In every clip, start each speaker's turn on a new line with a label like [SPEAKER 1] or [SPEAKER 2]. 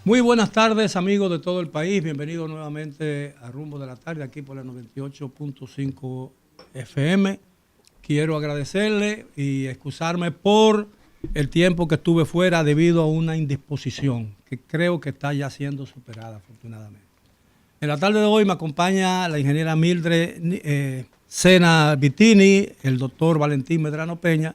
[SPEAKER 1] Muy buenas tardes, amigos de todo el país. Bienvenidos nuevamente a Rumbo de la Tarde, aquí por la 98.5 FM. Quiero agradecerle y excusarme por el tiempo que estuve fuera debido a una indisposición que creo que está ya siendo superada, afortunadamente. En la tarde de hoy me acompaña la ingeniera Mildred Sena Vitini, el doctor Valentín Medrano Peña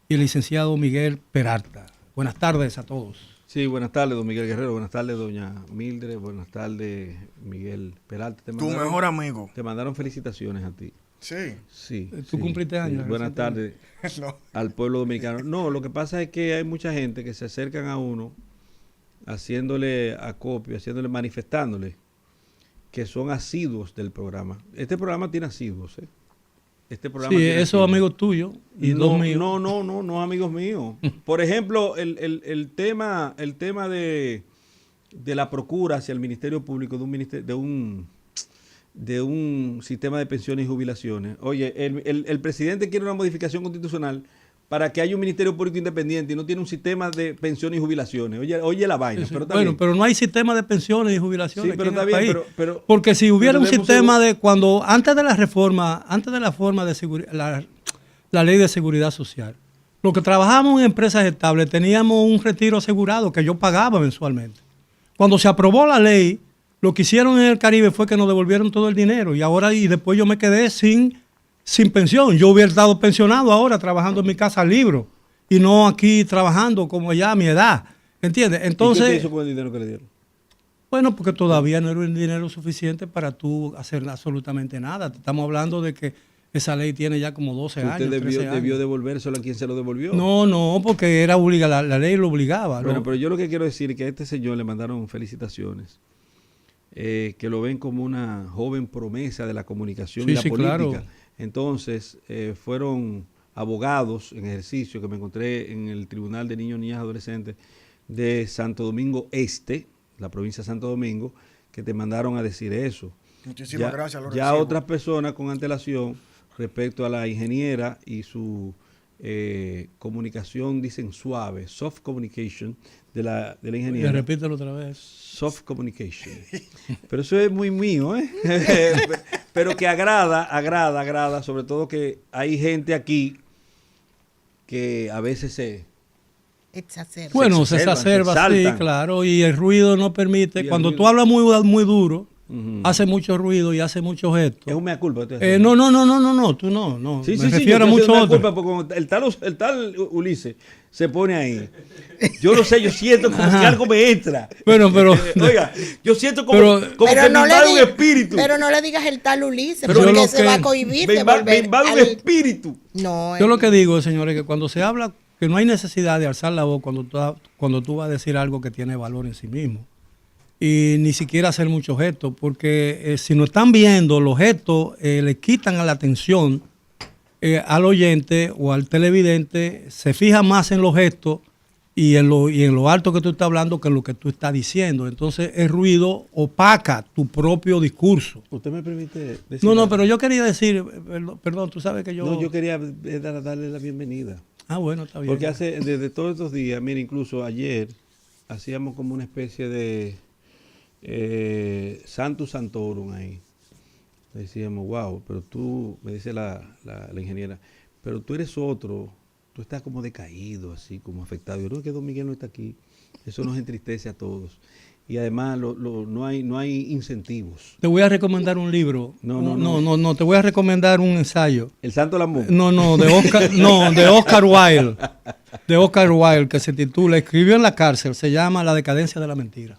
[SPEAKER 1] y el licenciado Miguel Peralta. Buenas tardes a todos.
[SPEAKER 2] Sí, buenas tardes, don Miguel Guerrero, buenas tardes, doña Mildred, buenas tardes, Miguel Peralta.
[SPEAKER 3] Tu mejor amigo.
[SPEAKER 2] Te mandaron felicitaciones a ti.
[SPEAKER 3] Sí.
[SPEAKER 2] Sí.
[SPEAKER 1] ¿Tú cumpliste años?
[SPEAKER 2] Sí. Buenas tardes
[SPEAKER 3] No.
[SPEAKER 2] al pueblo dominicano. No, lo que pasa es que hay mucha gente que se acercan a uno haciéndole acopio, manifestándole que son asiduos del programa. Este programa tiene asiduos, ¿eh? Este programa
[SPEAKER 1] Sí,
[SPEAKER 2] tiene
[SPEAKER 1] esos amigos tuyos y dos míos.
[SPEAKER 2] No, amigos míos. Por ejemplo, el tema de la procura hacia el Ministerio Público de un sistema de pensiones y jubilaciones. Oye, el presidente quiere una modificación constitucional para que haya un Ministerio Público independiente y no tiene un sistema de pensiones y jubilaciones. Oye la vaina.
[SPEAKER 1] Sí.
[SPEAKER 2] Pero
[SPEAKER 1] bueno, pero no hay sistema de pensiones y jubilaciones.
[SPEAKER 2] Sí, pero
[SPEAKER 1] aquí en
[SPEAKER 2] está
[SPEAKER 1] el
[SPEAKER 2] bien,
[SPEAKER 1] país.
[SPEAKER 2] pero
[SPEAKER 1] porque si hubiera un sistema
[SPEAKER 2] de
[SPEAKER 1] de cuando antes de la reforma de seguridad, la ley de seguridad social, lo que trabajábamos en empresas estables teníamos un retiro asegurado que yo pagaba mensualmente. Cuando se aprobó la ley, lo que hicieron en el Caribe fue que nos devolvieron todo el dinero y después yo me quedé sin pensión. Yo hubiera estado pensionado ahora trabajando en mi casa libro y no aquí trabajando como ya a mi edad. ¿Entiendes? Entonces,
[SPEAKER 2] ¿y qué te hizo con el dinero que le dieron?
[SPEAKER 1] Bueno, porque todavía no era un dinero suficiente para tú hacer absolutamente nada. Estamos hablando de que esa ley tiene ya como 12 años.
[SPEAKER 2] Usted
[SPEAKER 1] 13 años.
[SPEAKER 2] debió devolvérselo a quien se lo devolvió.
[SPEAKER 1] No, porque era la ley lo obligaba.
[SPEAKER 2] Bueno, pero yo lo que quiero decir es que a este señor le mandaron felicitaciones. Que lo ven como una joven promesa de la comunicación y la política. Claro. Entonces, fueron abogados en ejercicio que me encontré en el Tribunal de Niños, Niñas y Adolescentes de Santo Domingo Este, la provincia de Santo Domingo, que te mandaron a decir eso.
[SPEAKER 3] Muchísimas gracias, Lorenzo.
[SPEAKER 2] Ya otras personas con antelación respecto a la ingeniera y su comunicación, dicen suave, soft communication de la ingeniera.
[SPEAKER 1] Repítelo otra vez.
[SPEAKER 2] Soft communication. Pero eso es muy mío, ¿eh? Pero que agrada, sobre todo que hay gente aquí que a veces se
[SPEAKER 1] exacerba, sí, claro, y el ruido no permite. Cuando tú hablas muy duro, hace mucho ruido y hace muchos gestos.
[SPEAKER 2] Es un mea culpa.
[SPEAKER 1] No, tú no.
[SPEAKER 2] Sí,
[SPEAKER 1] me refiero a mucho otro.
[SPEAKER 2] Culpa porque cuando el tal Ulises se pone ahí. Yo no sé, yo siento como que algo me entra.
[SPEAKER 1] Pero
[SPEAKER 2] oiga, yo siento como que me invade un espíritu.
[SPEAKER 4] Pero no le digas el tal Ulises,
[SPEAKER 2] pero
[SPEAKER 4] porque se va a cohibir.
[SPEAKER 2] Me invade un espíritu.
[SPEAKER 4] No.
[SPEAKER 1] Yo lo que digo, señores, que cuando se habla, que no hay necesidad de alzar la voz cuando tú vas a decir algo que tiene valor en sí mismo. Y ni siquiera hacer muchos gestos, porque si no están viendo los gestos, le quitan a la atención al oyente o al televidente, se fija más en los gestos y en lo alto que tú estás hablando que en lo que tú estás diciendo. Entonces el ruido opaca tu propio discurso.
[SPEAKER 2] ¿Usted me permite decir?
[SPEAKER 1] No, pero yo quería decir, perdón, tú sabes que yo...
[SPEAKER 2] No, yo quería darle la bienvenida.
[SPEAKER 1] Ah, bueno, está bien.
[SPEAKER 2] Porque desde todos estos días, mira, incluso ayer hacíamos como una especie de Santus Santorum ahí. Decíamos, wow, pero tú, me dice la ingeniera, pero tú eres otro, tú estás como decaído, así, como afectado. Yo creo que don Miguel no está aquí. Eso nos entristece a todos. Y además no hay incentivos.
[SPEAKER 1] Te voy a recomendar un libro. No, te voy a recomendar un ensayo.
[SPEAKER 2] ¿El Santo Lamón?
[SPEAKER 1] De Oscar Wilde. De Oscar Wilde, que se titula, escribió en la cárcel, se llama La decadencia de la mentira.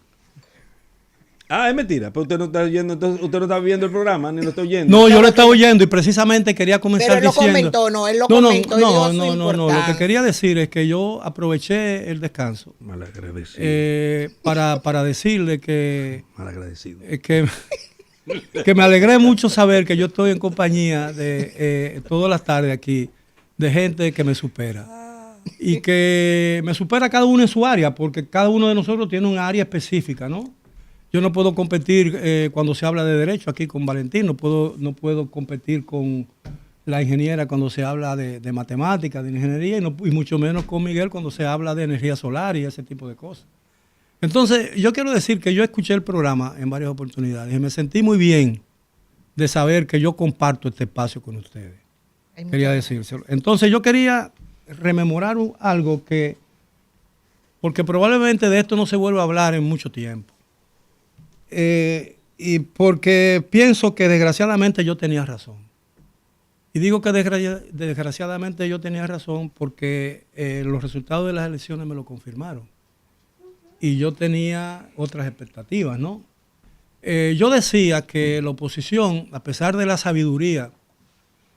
[SPEAKER 2] Ah, es mentira, pero usted no está oyendo, entonces usted no está viendo el programa, ni lo está oyendo.
[SPEAKER 1] No, yo lo estaba oyendo y precisamente quería comenzar diciendo...
[SPEAKER 4] Pero él lo comentó,
[SPEAKER 1] No, lo que quería decir es que yo aproveché el descanso.
[SPEAKER 2] Malagradecido.
[SPEAKER 1] Para decirle que...
[SPEAKER 2] Malagradecido.
[SPEAKER 1] Que me alegré mucho saber que yo estoy en compañía de todas las tardes aquí, de gente que me supera. Y que me supera cada uno en su área, porque cada uno de nosotros tiene un área específica, ¿no? Yo no puedo competir cuando se habla de derecho aquí con Valentín, no puedo competir con la ingeniera cuando se habla de matemáticas, de ingeniería, y mucho menos con Miguel cuando se habla de energía solar y ese tipo de cosas. Entonces, yo quiero decir que yo escuché el programa en varias oportunidades y me sentí muy bien de saber que yo comparto este espacio con ustedes. Quería decírselo. Entonces, yo quería rememorar algo que, porque probablemente de esto no se vuelva a hablar en mucho tiempo. Y porque pienso que desgraciadamente yo tenía razón. Y digo que desgraciadamente yo tenía razón porque los resultados de las elecciones me lo confirmaron. Y yo tenía otras expectativas, ¿no? Yo decía que la oposición, a pesar de la sabiduría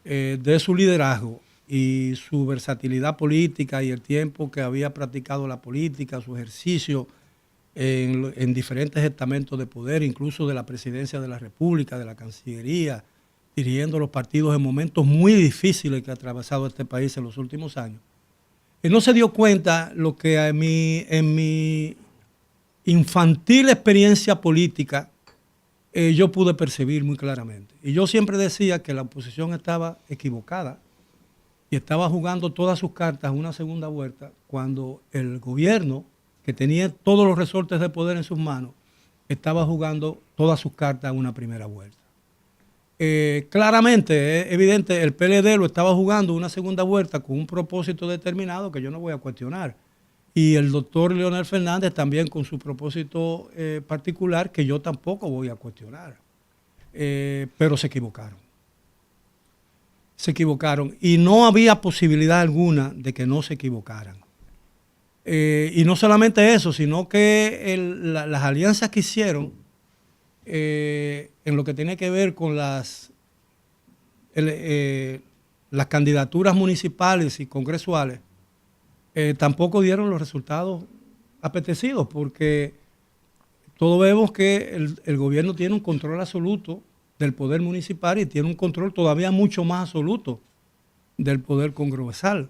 [SPEAKER 1] de su liderazgo y su versatilidad política y el tiempo que había practicado la política, su ejercicio en diferentes estamentos de poder, incluso de la presidencia de la República, de la Cancillería, dirigiendo los partidos en momentos muy difíciles que ha atravesado este país en los últimos años, no se dio cuenta lo que en mi infantil experiencia política yo pude percibir muy claramente. Y yo siempre decía que la oposición estaba equivocada y estaba jugando todas sus cartas en una segunda vuelta cuando el gobierno, que tenía todos los resortes de poder en sus manos, estaba jugando todas sus cartas en una primera vuelta. Claramente, es evidente, el PLD lo estaba jugando una segunda vuelta con un propósito determinado que yo no voy a cuestionar. Y el doctor Leonel Fernández también con su propósito particular que yo tampoco voy a cuestionar. Pero se equivocaron. Se equivocaron. Y no había posibilidad alguna de que no se equivocaran. Y no solamente eso, sino que las alianzas que hicieron en lo que tiene que ver con las candidaturas municipales y congresuales, tampoco dieron los resultados apetecidos, porque todos vemos que el gobierno tiene un control absoluto del poder municipal y tiene un control todavía mucho más absoluto del poder congresal.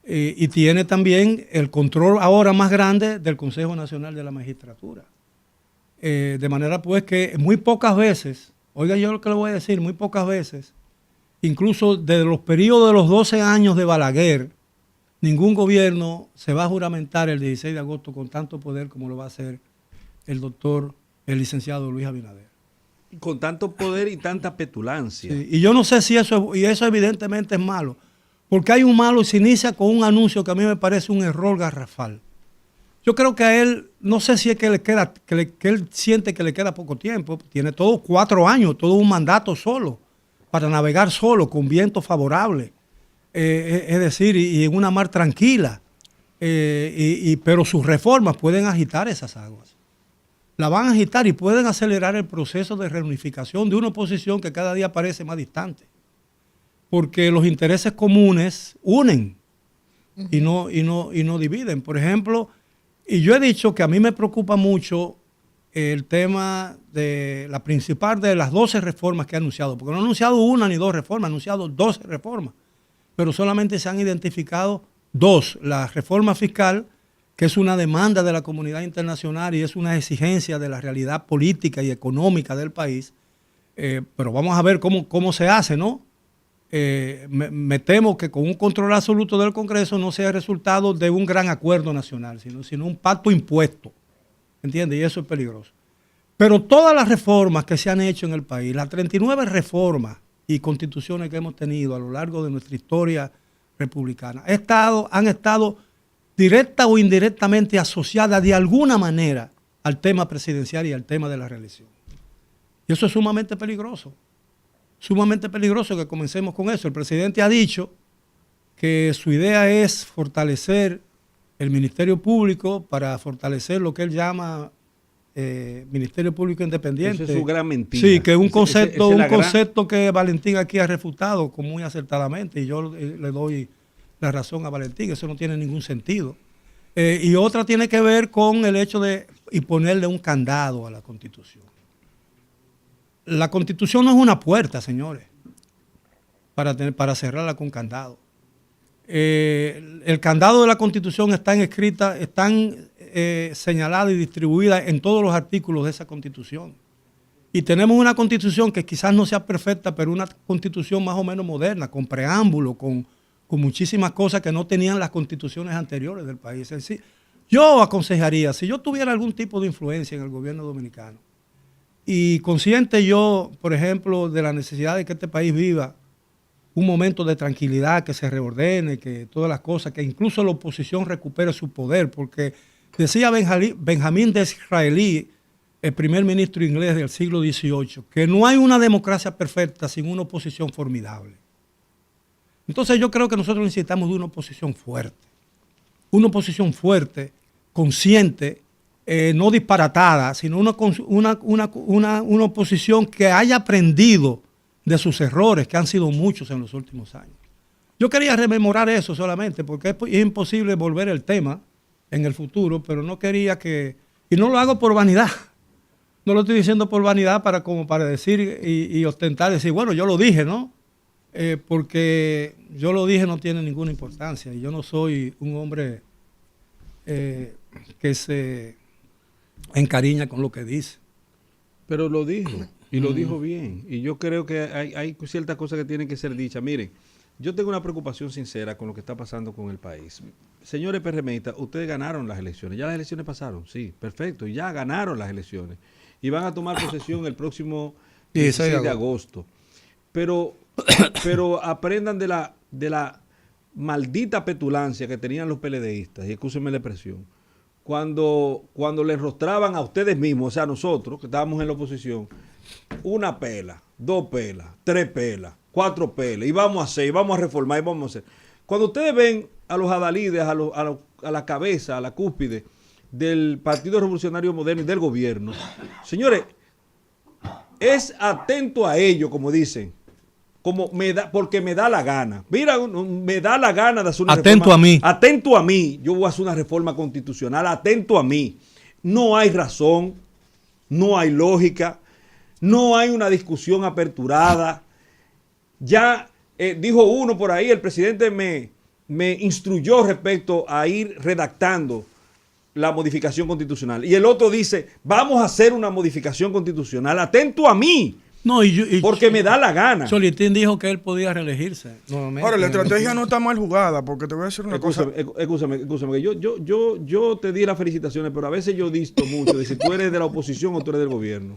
[SPEAKER 1] Y tiene también el control ahora más grande del Consejo Nacional de la Magistratura. De manera pues que muy pocas veces, oiga yo lo que le voy a decir, muy pocas veces, incluso desde los periodos de los 12 años de Balaguer, ningún gobierno se va a juramentar el 16 de agosto con tanto poder como lo va a hacer el licenciado Luis Abinader.
[SPEAKER 2] Con tanto poder y tanta petulancia.
[SPEAKER 1] Sí, y yo no sé si eso evidentemente es malo, porque hay un malo y se inicia con un anuncio que a mí me parece un error garrafal. Yo creo que a él, no sé si es que él siente que le queda poco tiempo, tiene todos 4 años, todo un mandato solo, para navegar solo, con viento favorable. Es decir, y en una mar tranquila, pero sus reformas pueden agitar esas aguas. La van a agitar y pueden acelerar el proceso de reunificación de una oposición que cada día parece más distante. Porque los intereses comunes unen y no dividen. Por ejemplo, y yo he dicho que a mí me preocupa mucho el tema de la principal de las 12 reformas que ha anunciado, porque no ha anunciado una ni 2 reformas, ha anunciado 12 reformas. Pero solamente se han identificado 2. La reforma fiscal, que es una demanda de la comunidad internacional y es una exigencia de la realidad política y económica del país. Pero vamos a ver cómo se hace, ¿no? Me temo que con un control absoluto del Congreso no sea el resultado de un gran acuerdo nacional, sino un pacto impuesto. ¿Entiendes? Y eso es peligroso. Pero todas las reformas que se han hecho en el país, las 39 reformas y constituciones que hemos tenido a lo largo de nuestra historia republicana, han estado directa o indirectamente asociadas de alguna manera al tema presidencial y al tema de la reelección. Y eso es sumamente peligroso que comencemos con eso. El presidente ha dicho que su idea es fortalecer el Ministerio Público para fortalecer lo que él llama Ministerio Público Independiente.
[SPEAKER 2] Eso es su gran mentira.
[SPEAKER 1] Sí, que es un concepto que Valentín aquí ha refutado muy acertadamente, y yo le doy la razón a Valentín, eso no tiene ningún sentido. Y otra tiene que ver con el hecho de ponerle un candado a la Constitución. La Constitución no es una puerta, señores, para cerrarla con candado. El candado de la Constitución están señaladas y distribuidas en todos los artículos de esa Constitución. Y tenemos una Constitución que quizás no sea perfecta, pero una Constitución más o menos moderna, con preámbulo, con muchísimas cosas que no tenían las constituciones anteriores del país. Es decir, Yo aconsejaría, si yo tuviera algún tipo de influencia en el gobierno dominicano, y consciente yo, por ejemplo, de la necesidad de que este país viva un momento de tranquilidad, que se reordene, que todas las cosas, que incluso la oposición recupere su poder, porque decía Benjamín Disraeli, el primer ministro inglés del siglo XVIII, que no hay una democracia perfecta sin una oposición formidable. Entonces yo creo que nosotros necesitamos de una oposición fuerte, consciente, no disparatada, sino una oposición que haya aprendido de sus errores, que han sido muchos en los últimos años. Yo quería rememorar eso solamente, porque es imposible volver el tema en el futuro, pero no quería que, y no lo hago por vanidad, no lo estoy diciendo por vanidad como para decir y ostentar, decir, bueno, yo lo dije, ¿no? Porque yo lo dije no tiene ninguna importancia, y yo no soy un hombre que se encariña con lo que dice.
[SPEAKER 2] Pero lo dijo, y lo dijo bien. Y yo creo que hay ciertas cosas que tienen que ser dichas. Miren, yo tengo una preocupación sincera con lo que está pasando con el país. Señores PRMistas, ustedes ganaron las elecciones. Ya las elecciones pasaron, sí, perfecto. Ya ganaron las elecciones. Y van a tomar posesión el próximo 16 de agosto. Pero aprendan de la maldita petulancia que tenían los PLDistas, y escúsenme la expresión, cuando les rostraban a ustedes mismos, o sea, a nosotros, que estábamos en la oposición, una pela, 2 pelas, 3 pelas, 4 pelas, y vamos a hacer, y vamos a reformar, y vamos a hacer. Cuando ustedes ven a los adalides, a la cabeza, a la cúspide del Partido Revolucionario Moderno y del gobierno, señores, es atento a ello, como dicen, porque me da la gana. Mira, me da la gana de hacer una
[SPEAKER 1] reforma. Atento a mí.
[SPEAKER 2] Atento a mí. Yo voy a hacer una reforma constitucional. Atento a mí. No hay razón, no hay lógica, no hay una discusión aperturada. Ya dijo uno por ahí, el presidente me instruyó respecto a ir redactando la modificación constitucional. Y el otro dice, vamos a hacer una modificación constitucional. Atento a mí.
[SPEAKER 1] No,
[SPEAKER 2] porque me da la gana.
[SPEAKER 1] Solitín dijo que él podía reelegirse.
[SPEAKER 3] Ahora, la estrategia no está mal jugada, porque te voy a decir una cosa.
[SPEAKER 2] Escúchame, que yo te di las felicitaciones, pero a veces yo disto mucho de si tú eres de la oposición o tú eres del gobierno.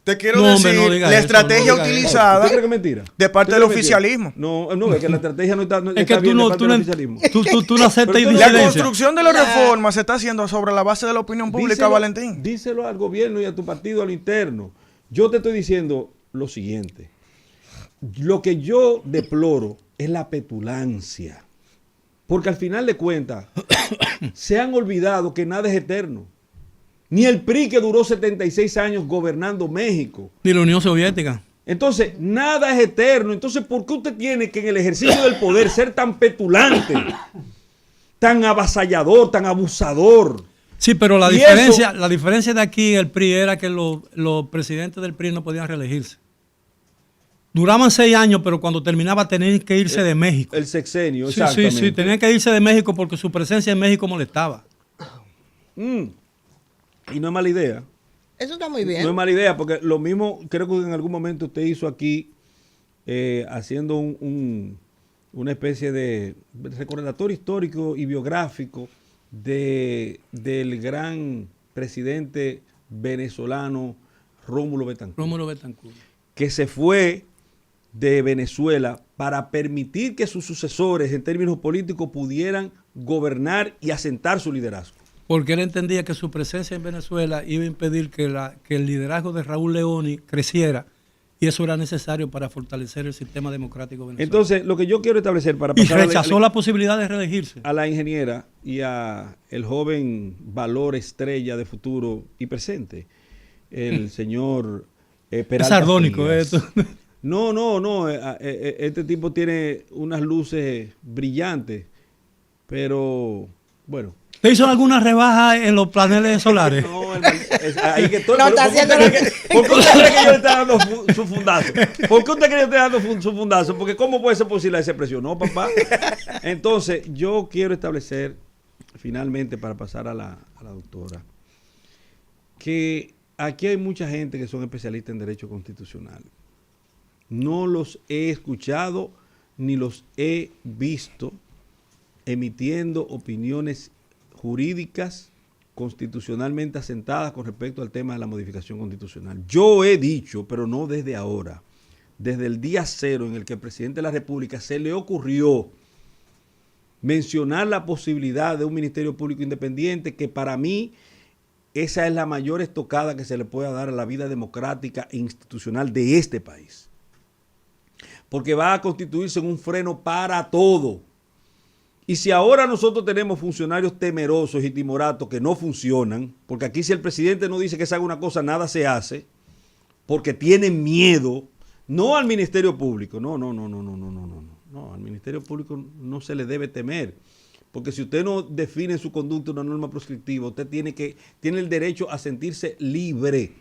[SPEAKER 3] Te quiero decir, la estrategia utilizada
[SPEAKER 2] ¿Tú crees que es mentira?
[SPEAKER 3] De parte del oficialismo.
[SPEAKER 2] No, es que la estrategia no está,
[SPEAKER 1] es que tú no aceptas
[SPEAKER 3] la construcción de la reforma se está haciendo sobre la base de la opinión pública, Valentín.
[SPEAKER 2] Díselo al gobierno y a tu partido a lo interno. Yo te estoy diciendo lo siguiente. Lo que yo deploro es la petulancia. Porque al final de cuentas, se han olvidado que nada es eterno. Ni el PRI, que duró 76 años gobernando México.
[SPEAKER 1] Ni la Unión Soviética.
[SPEAKER 2] Entonces, nada es eterno. Entonces, ¿por qué usted tiene que en el ejercicio del poder ser tan petulante, tan avasallador, tan abusador?
[SPEAKER 1] Sí, pero la diferencia de aquí, el PRI, era que los presidentes del PRI no podían reelegirse. Duraban 6 años, pero cuando terminaba tenían que irse de México.
[SPEAKER 2] El sexenio, exactamente.
[SPEAKER 1] Sí, tenían que irse de México porque su presencia en México molestaba.
[SPEAKER 2] Y no es mala idea.
[SPEAKER 4] Eso está muy bien.
[SPEAKER 2] No es mala idea, porque lo mismo creo que en algún momento usted hizo aquí, haciendo una especie de recordatorio histórico y biográfico del gran presidente venezolano Rómulo Betancourt. Que se fue de Venezuela para permitir que sus sucesores en términos políticos pudieran gobernar y asentar su liderazgo.
[SPEAKER 1] Porque él entendía que su presencia en Venezuela iba a impedir que el liderazgo de Raúl Leoni creciera, y eso era necesario para fortalecer el sistema democrático venezolano.
[SPEAKER 2] Entonces, lo que yo quiero establecer para pasar...
[SPEAKER 1] Y rechazó la posibilidad de reelegirse.
[SPEAKER 2] A la ingeniera y a el joven valor estrella de futuro y presente, el señor Peralta.
[SPEAKER 1] Es sardónico esto.
[SPEAKER 2] No. Este tipo tiene unas luces brillantes, pero bueno...
[SPEAKER 1] ¿Te hizo alguna rebaja en los paneles solares?
[SPEAKER 2] No, ahí que todo. No, está haciendo ¿Por qué usted cree que yo le estoy dando su fundazo? ¿Por qué usted cree que yo le estoy dando su fundazo? Porque ¿cómo puede ser posible esa expresión? No, papá. Entonces, yo quiero establecer, finalmente, para pasar a la doctora, que aquí hay mucha gente que son especialistas en derecho constitucional. No los he escuchado ni los he visto emitiendo opiniones jurídicas constitucionalmente asentadas con respecto al tema de la modificación constitucional. Yo he dicho, pero no desde ahora, desde el día cero en el que el presidente de la República se le ocurrió mencionar la posibilidad de un Ministerio Público Independiente, que para mí esa es la mayor estocada que se le pueda dar a la vida democrática e institucional de este país. Porque va a constituirse en un freno para todo. Y si ahora nosotros tenemos funcionarios temerosos y timoratos que no funcionan, porque aquí si el presidente no dice que se haga una cosa, nada se hace, porque tienen miedo, no al Ministerio Público, no, al Ministerio Público no se le debe temer, porque si usted no define en su conducta una norma proscriptiva, usted tiene el derecho a sentirse libre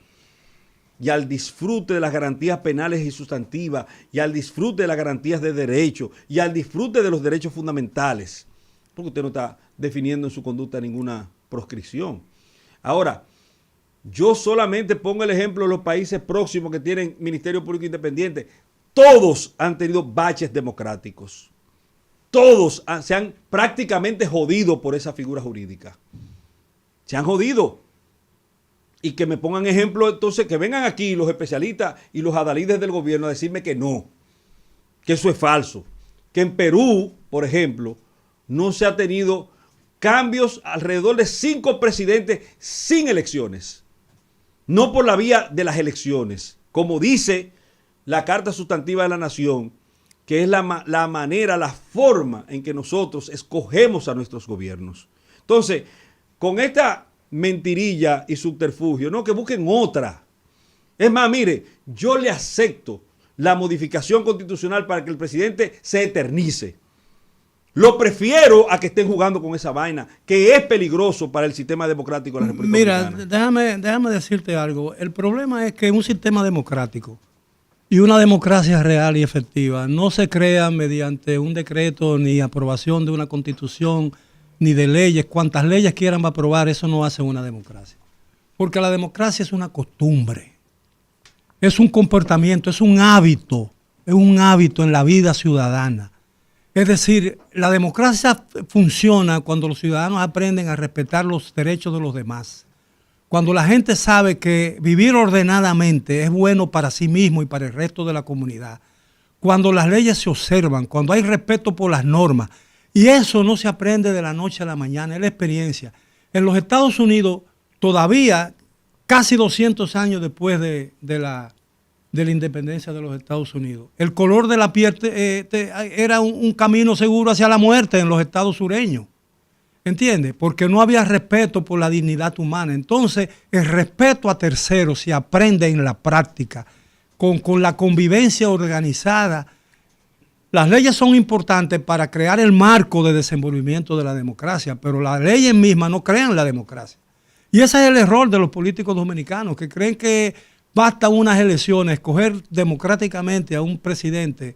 [SPEAKER 2] y al disfrute de las garantías penales y sustantivas, y al disfrute de las garantías de derecho, y al disfrute de los derechos fundamentales, porque usted no está definiendo en su conducta ninguna proscripción. Ahora, yo solamente pongo el ejemplo de los países próximos que tienen Ministerio Público Independiente. Todos han tenido baches democráticos. Todos se han prácticamente jodido por esa figura jurídica. Se han jodido. Y que me pongan ejemplo, entonces, que vengan aquí los especialistas y los adalides del gobierno a decirme que no, que eso es falso. Que en Perú, por ejemplo, no se ha tenido cambios alrededor de 5 presidentes sin elecciones. No por la vía de las elecciones, como dice la Carta Sustantiva de la Nación, que es la manera, la forma en que nosotros escogemos a nuestros gobiernos. Entonces, con esta mentirilla y subterfugio, no, que busquen otra. Es más, mire, yo le acepto la modificación constitucional para que el presidente se eternice. Lo prefiero a que estén jugando con esa vaina, que es peligroso para el sistema democrático de la República Dominicana.
[SPEAKER 1] Mira, déjame decirte algo. El problema es que un sistema democrático y una democracia real y efectiva no se crea mediante un decreto ni aprobación de una constitución ni de leyes. Cuantas leyes quieran aprobar, eso no hace una democracia. Porque la democracia es una costumbre, es un comportamiento, es un hábito en la vida ciudadana. Es decir, la democracia funciona cuando los ciudadanos aprenden a respetar los derechos de los demás. Cuando la gente sabe que vivir ordenadamente es bueno para sí mismo y para el resto de la comunidad. Cuando las leyes se observan, cuando hay respeto por las normas. Y eso no se aprende de la noche a la mañana, es la experiencia. En los Estados Unidos, todavía, casi 200 años después de la independencia de los Estados Unidos, el color de la piel era un camino seguro hacia la muerte en los estados sureños. ¿Entiendes? Porque no había respeto por la dignidad humana. Entonces, el respeto a terceros se aprende en la práctica, con la convivencia organizada. Las leyes son importantes para crear el marco de desenvolvimiento de la democracia, pero las leyes mismas no crean la democracia. Y ese es el error de los políticos dominicanos, que creen que basta unas elecciones, escoger democráticamente a un presidente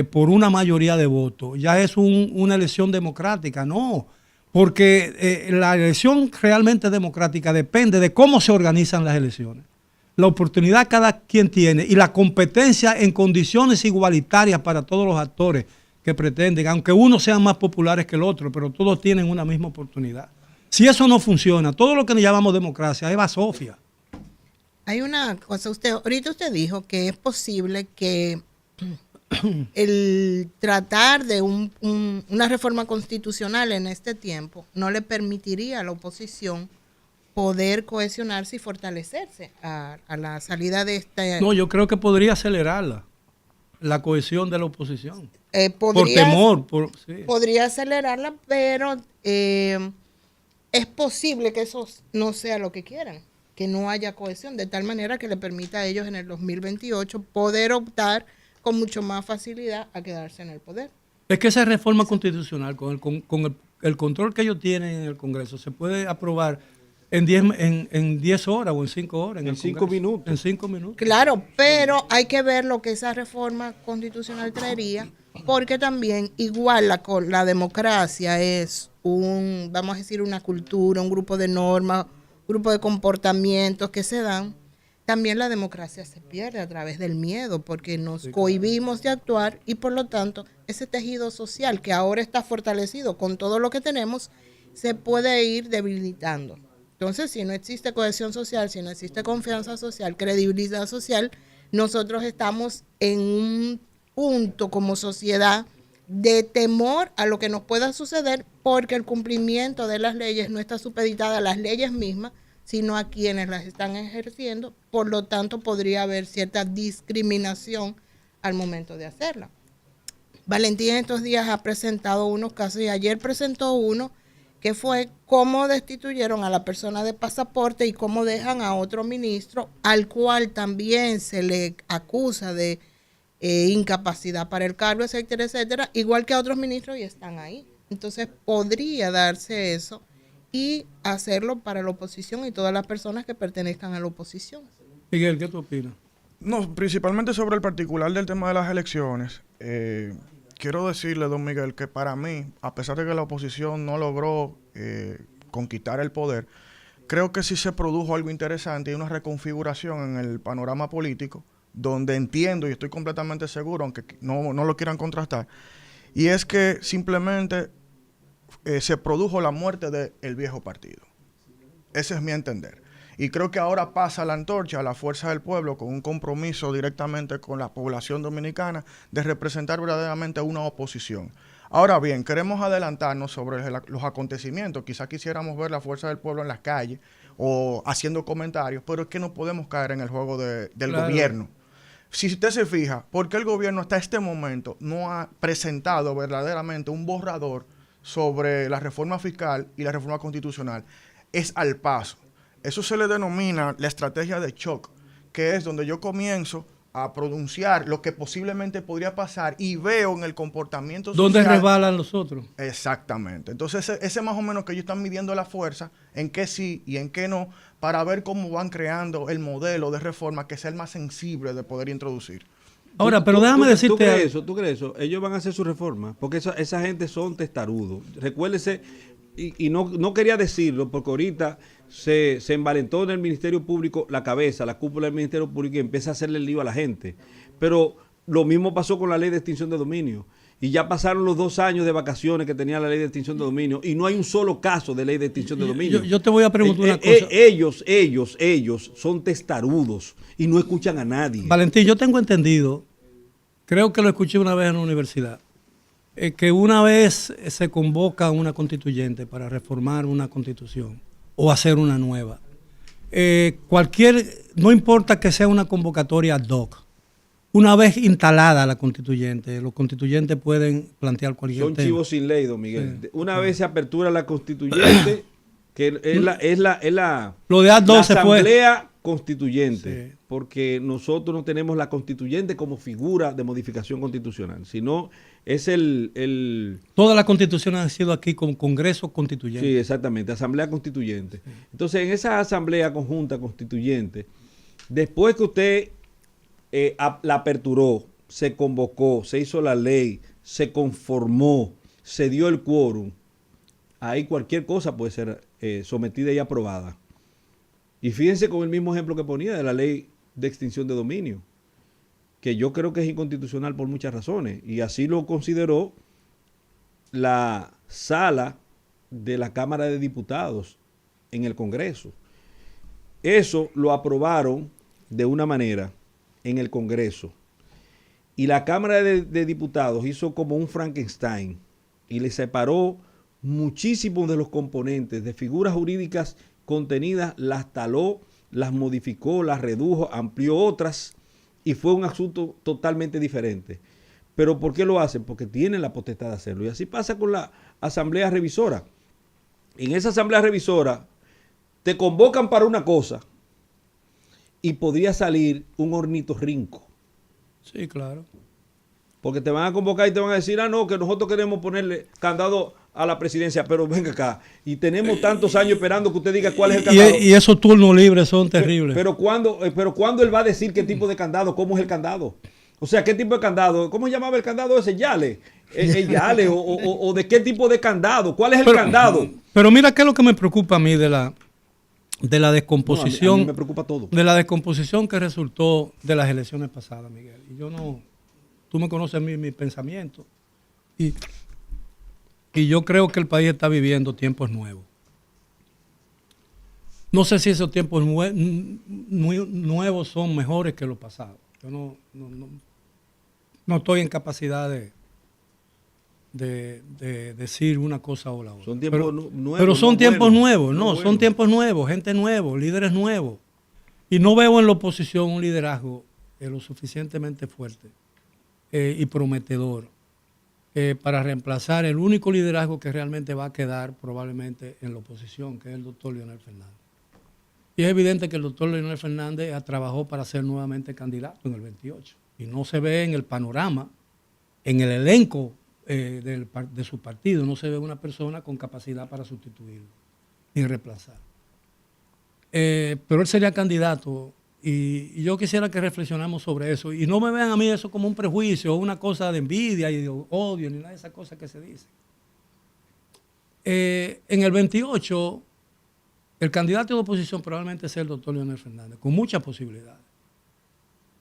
[SPEAKER 1] por una mayoría de votos. Ya es una elección democrática. No, porque la elección realmente democrática depende de cómo se organizan las elecciones. La oportunidad cada quien tiene y la competencia en condiciones igualitarias para todos los actores que pretenden, aunque unos sean más populares que el otro, pero todos tienen una misma oportunidad. Si eso no funciona, todo lo que nos llamamos democracia es basofia.
[SPEAKER 4] Hay una cosa, ahorita usted dijo que es posible que el tratar de una reforma constitucional en este tiempo no le permitiría a la oposición poder cohesionarse y fortalecerse a la salida de esta...
[SPEAKER 1] No, yo creo que podría acelerarla, la cohesión de la oposición.
[SPEAKER 4] Por
[SPEAKER 1] temor. Sí.
[SPEAKER 4] Podría acelerarla, pero es posible que eso no sea lo que quieran, que no haya cohesión, de tal manera que le permita a ellos en el 2028 poder optar con mucho más facilidad a quedarse en el poder.
[SPEAKER 1] Es que esa reforma constitucional, con el control que ellos tienen en el Congreso, se puede aprobar en 10 horas o en 5 horas.
[SPEAKER 2] En 5 minutos.
[SPEAKER 1] En 5 minutos.
[SPEAKER 4] Claro, pero hay que ver lo que esa reforma constitucional traería, porque también igual la democracia es vamos a decir, una cultura, un grupo de normas, un grupo de comportamientos que se dan. También la democracia se pierde a través del miedo, porque nos cohibimos de actuar y por lo tanto ese tejido social que ahora está fortalecido con todo lo que tenemos se puede ir debilitando. Entonces, si no existe cohesión social, si no existe confianza social, credibilidad social, nosotros estamos en un punto como sociedad de temor a lo que nos pueda suceder, porque el cumplimiento de las leyes no está supeditada a las leyes mismas, sino a quienes las están ejerciendo. Por lo tanto, podría haber cierta discriminación al momento de hacerla. Valentín estos días ha presentado unos casos y ayer presentó uno que fue cómo destituyeron a la persona de pasaporte y cómo dejan a otro ministro, al cual también se le acusa de incapacidad para el cargo, etcétera, etcétera, igual que a otros ministros, y están ahí. Entonces podría darse eso y hacerlo para la oposición y todas las personas que pertenezcan a la oposición.
[SPEAKER 1] Miguel, ¿qué tú opinas?
[SPEAKER 3] No, principalmente sobre el particular del tema de las elecciones. Quiero decirle, don Miguel, que para mí, a pesar de que la oposición no logró conquistar el poder, creo que sí se produjo algo interesante y una reconfiguración en el panorama político, donde entiendo y estoy completamente seguro, aunque no lo quieran contrastar, y es que simplemente se produjo la muerte del viejo partido. Ese es mi entender. Y creo que ahora pasa la antorcha a la fuerza del pueblo con un compromiso directamente con la población dominicana de representar verdaderamente una oposición. Ahora bien, queremos adelantarnos sobre los acontecimientos. Quizá quisiéramos ver la fuerza del pueblo en las calles o haciendo comentarios, pero es que no podemos caer en el juego del gobierno. Si usted se fija, ¿por qué el gobierno hasta este momento no ha presentado verdaderamente un borrador sobre la reforma fiscal y la reforma constitucional? Es al paso. Eso se le denomina la estrategia de shock, que es donde yo comienzo a pronunciar lo que posiblemente podría pasar y veo en el comportamiento social.
[SPEAKER 1] ¿Dónde resbalan los otros? Exactamente.
[SPEAKER 3] Entonces, ese más o menos que ellos están midiendo la fuerza, en qué sí y en qué no, para ver cómo van creando el modelo de reforma que sea el más sensible de poder introducir.
[SPEAKER 1] Ahora, pero déjame decirte...
[SPEAKER 2] ¿Tú crees eso? Ellos van a hacer su reforma, porque esa gente son testarudos. Recuérdese, y no quería decirlo, porque ahorita se envalentó en el Ministerio Público la cabeza, la cúpula del Ministerio Público, y empieza a hacerle el lío a la gente. Pero lo mismo pasó con la ley de extinción de dominio. Y ya pasaron los 2 años de vacaciones que tenía la ley de extinción de dominio, y no hay un solo caso de ley de extinción de dominio.
[SPEAKER 1] Yo te voy a preguntar una cosa.
[SPEAKER 2] Ellos son testarudos y no escuchan a nadie.
[SPEAKER 1] Valentín, yo tengo entendido, creo que lo escuché una vez en la universidad, que una vez se convoca a una constituyente para reformar una constitución o hacer una nueva. No importa que sea una convocatoria ad hoc. Una vez instalada la constituyente, los constituyentes pueden plantear cualquier tema.
[SPEAKER 2] Son chivos sin ley, don Miguel. Sí. Una vez se apertura la constituyente, que es la
[SPEAKER 1] lo de ad hoc se fue.
[SPEAKER 2] Asamblea Constituyente, sí. Porque nosotros no tenemos la constituyente como figura de modificación constitucional, sino es
[SPEAKER 1] Todas las constituciones han sido aquí con Congreso Constituyente.
[SPEAKER 2] Sí, exactamente, Asamblea Constituyente. Sí. Entonces, en esa Asamblea Conjunta Constituyente, después que usted la aperturó, se convocó, se hizo la ley, se conformó, se dio el quórum, ahí cualquier cosa puede ser sometida y aprobada. Y fíjense con el mismo ejemplo que ponía de la ley de extinción de dominio, que yo creo que es inconstitucional por muchas razones, y así lo consideró la sala de la Cámara de Diputados en el Congreso. Eso lo aprobaron de una manera en el Congreso, y la Cámara de Diputados hizo como un Frankenstein y le separó muchísimos de los componentes de figuras jurídicas contenidas, las taló, las modificó, las redujo, amplió otras, y fue un asunto totalmente diferente. ¿Pero por qué lo hacen? Porque tienen la potestad de hacerlo. Y así pasa con la Asamblea Revisora. En esa Asamblea Revisora te convocan para una cosa y podría salir un ornitorrinco.
[SPEAKER 1] Sí, claro.
[SPEAKER 2] Porque te van a convocar y te van a decir, no, que nosotros queremos ponerle candado a la presidencia, pero venga acá, y tenemos tantos años esperando que usted diga cuál es el candado.
[SPEAKER 1] Y esos turnos libres son terribles.
[SPEAKER 2] Pero ¿cuándo él va a decir qué tipo de candado? ¿Cómo es el candado? O sea, ¿qué tipo de candado? ¿Cómo se llamaba el candado ese? ¿Yale? ¿El Yale? ¿O de qué tipo de candado? ¿Cuál es el candado?
[SPEAKER 1] Pero mira qué es lo que me preocupa a mí de la descomposición.
[SPEAKER 2] No, a mí me preocupa todo.
[SPEAKER 1] De la descomposición que resultó de las elecciones pasadas, Miguel. Y tú me conoces mi pensamiento. Y yo creo que el país está viviendo tiempos nuevos. No sé si esos tiempos nuevos son mejores que los pasados. Yo no estoy en capacidad de decir una cosa o la otra.
[SPEAKER 2] Son tiempos nuevos.
[SPEAKER 1] Pero son tiempos nuevos, son tiempos nuevos, gente nueva, líderes nuevos. Y no veo en la oposición un liderazgo lo suficientemente fuerte y prometedor para reemplazar el único liderazgo que realmente va a quedar probablemente en la oposición, que es el doctor Leonel Fernández. Y es evidente que el doctor Leonel Fernández trabajó para ser nuevamente candidato en el 28. Y no se ve en el panorama, en el elenco de su partido, no se ve una persona con capacidad para sustituirlo ni reemplazar. Pero él sería candidato y yo quisiera que reflexionáramos sobre eso. Y no me vean a mí eso como un prejuicio o una cosa de envidia y de odio, ni nada de esas cosas que se dicen. En el 28... el candidato de oposición probablemente sea el doctor Leonel Fernández, con muchas posibilidades.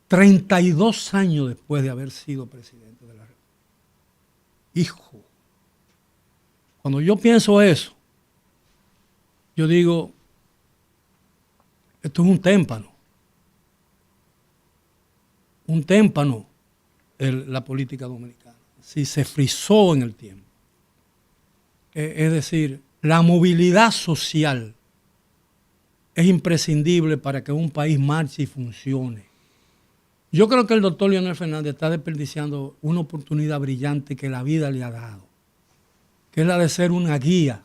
[SPEAKER 1] 32 años después de haber sido presidente de la República. Hijo. Cuando yo pienso eso, yo digo, esto es un témpano. Un témpano la política dominicana. Si se frizó en el tiempo. Es decir, la movilidad social es imprescindible para que un país marche y funcione. Yo creo que el doctor Leonel Fernández está desperdiciando una oportunidad brillante que la vida le ha dado, que es la de ser una guía,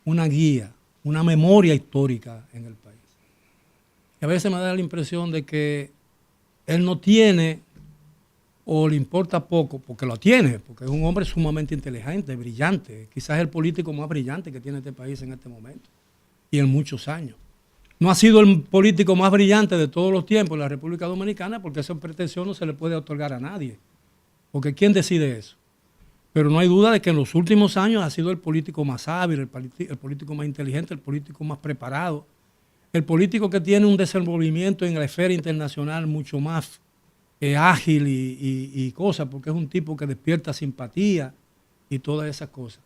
[SPEAKER 1] una memoria histórica en el país. Y a veces me da la impresión de que él no tiene o le importa poco, porque lo tiene, porque es un hombre sumamente inteligente, brillante, quizás el político más brillante que tiene este país en este momento. Y en muchos años. No ha sido el político más brillante de todos los tiempos en la República Dominicana porque esa pretensión no se le puede otorgar a nadie. Porque ¿quién decide eso? Pero no hay duda de que en los últimos años ha sido el político más hábil, el político más inteligente, el político más preparado, el político que tiene un desenvolvimiento en la esfera internacional mucho más ágil y cosas, porque es un tipo que despierta simpatía y todas esas cosas.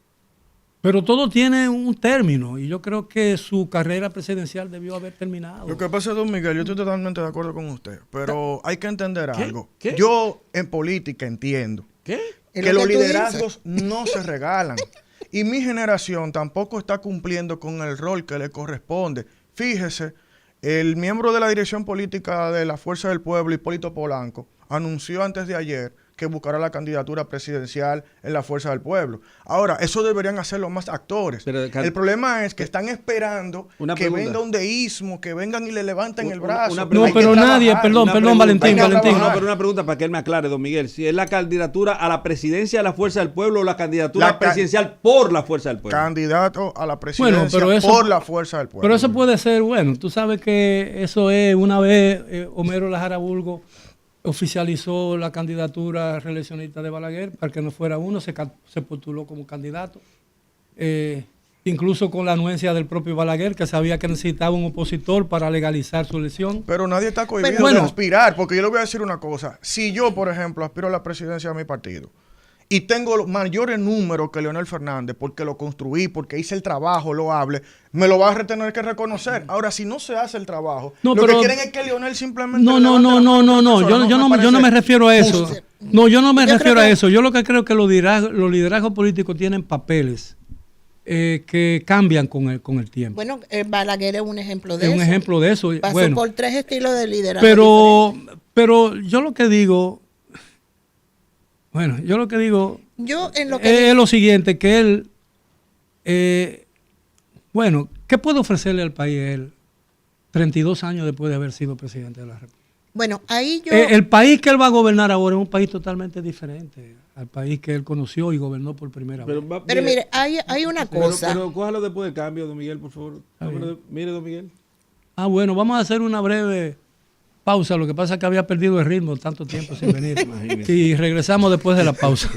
[SPEAKER 1] Pero todo tiene un término y yo creo que su carrera presidencial debió haber terminado.
[SPEAKER 3] Lo que pasa, don Miguel, yo estoy totalmente de acuerdo con usted, pero hay que entender algo. Yo en política entiendo que los liderazgos no se regalan y mi generación tampoco está cumpliendo con el rol que le corresponde. Fíjese, el miembro de la dirección política de la Fuerza del Pueblo, Hipólito Polanco, anunció antes de ayer que buscará la candidatura presidencial en la Fuerza del Pueblo. Ahora, eso deberían hacerlo más actores. Pero, el problema es que están esperando que venga un deísmo, que vengan y le levanten el brazo.
[SPEAKER 1] No, pero nadie, perdón, Valentín.
[SPEAKER 2] No, pero una pregunta para que él me aclare, don Miguel. Si es la candidatura a la presidencia de la Fuerza del Pueblo o la candidatura presidencial por la Fuerza del Pueblo.
[SPEAKER 3] Candidato a la presidencia por la Fuerza del Pueblo.
[SPEAKER 1] Pero eso puede ser, bueno, tú sabes que eso es, una vez Homero Lajara Bulgo oficializó la candidatura reeleccionista de Balaguer para que no fuera uno, se postuló como candidato, incluso con la anuencia del propio Balaguer, que sabía que necesitaba un opositor para legalizar su elección.
[SPEAKER 3] Pero nadie está cohibido de aspirar, porque yo le voy a decir una cosa, si yo, por ejemplo, aspiro a la presidencia de mi partido, y tengo los mayores números que Leonel Fernández, porque lo construí, porque hice el trabajo, lo hable, me lo va a tener que reconocer. Ahora, si no se hace el trabajo, lo que quieren es que Leonel simplemente...
[SPEAKER 1] No, yo no me refiero a eso. No, yo no me refiero a eso. Yo lo que creo que los liderazgos políticos tienen papeles que cambian con el tiempo.
[SPEAKER 4] Bueno, Balaguer es un ejemplo de
[SPEAKER 1] eso.
[SPEAKER 4] Es un
[SPEAKER 1] ejemplo de eso.
[SPEAKER 4] Pasó por 3 estilos de liderazgo.
[SPEAKER 1] Pero yo lo que digo... Bueno, yo lo que digo es lo siguiente, que él, ¿qué puede ofrecerle al país él 32 años después de haber sido presidente de la República?
[SPEAKER 4] Bueno, ahí yo...
[SPEAKER 1] el país que él va a gobernar ahora es un país totalmente diferente al país que él conoció y gobernó por primera vez.
[SPEAKER 4] Pero mire, hay una cosa...
[SPEAKER 2] Pero cójalo después del cambio, don Miguel, por favor. Mire, don Miguel.
[SPEAKER 1] Bueno, vamos a hacer una breve... pausa, lo que pasa es que había perdido el ritmo tanto tiempo sin venir. Y regresamos después de la pausa.